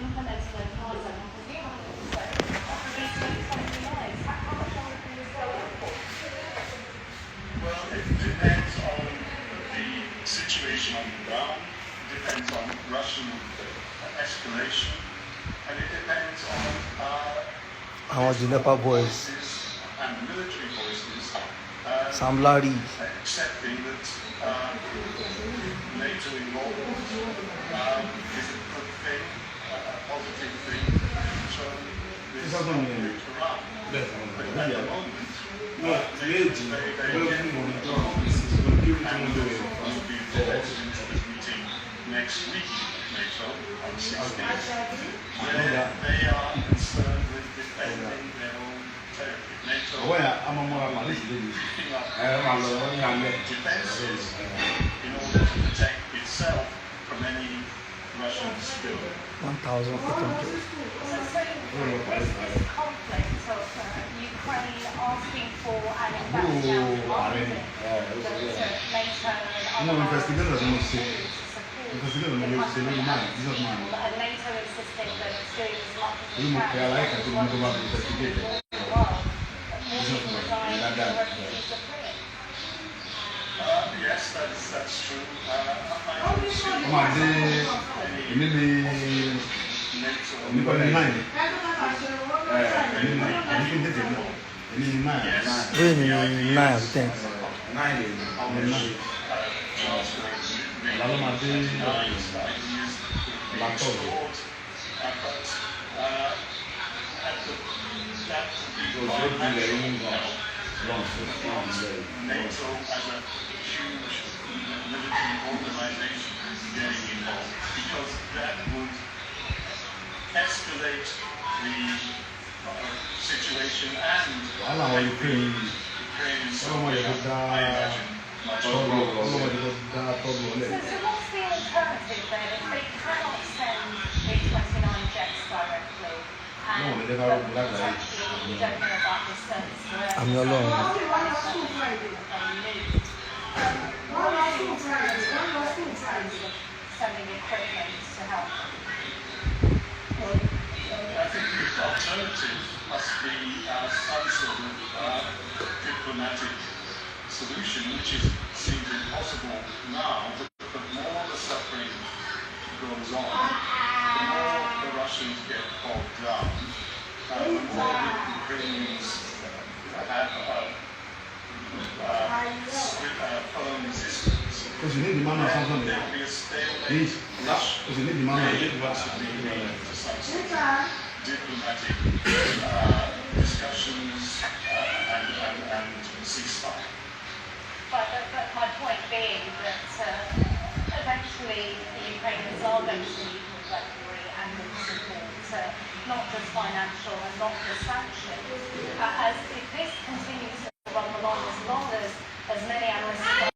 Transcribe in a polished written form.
implementing a Gaza, and presumably also releasing 20 lives. How much longer can this go on for? Well, it depends on the situation on the ground, depends on Russian escalation, and it depends on our Jinapa boys, voices and military voices Samladi, accepting that NATO involvement is a good thing, a positive thing, so this conflict around. But at the moment, NATO will be invited into the meeting next week, NATO, on the 16th. They are concerned with defending their own territory. NATO picking up defenses in order to protect itself from any Russian spill. 1,800. So this conflict of Ukraine asking for an embargo on NATO and other support and NATO insisting that it's doing as much as it can to work with the world, moving resign and refugees are fleeing. Yes, that's true. I don't see any NATO. Really, I think. NATO as a huge military organization getting involved, because that would escalate the situation and make the Ukrainian soldiers, I imagine, much more. So what's the alternative then if they cannot send B-29 jets directly and potentially we don't know about the service I'm your Lord. What are the alternatives of sending equipment to help? I think the alternative must be some sort of diplomatic solution, which seems impossible now, but the more the suffering goes on, the more the Russians get bogged down, the more the Ukrainians have firm resistance. Because you need the money or something. There'll be a stalemate. Because you need the money. Possibly lead to some sort of diplomatic discussions and ceasefire. But my point being that eventually the Ukrainians are going to need more weaponry and more support, not just financial and not just sanctions. As if this continues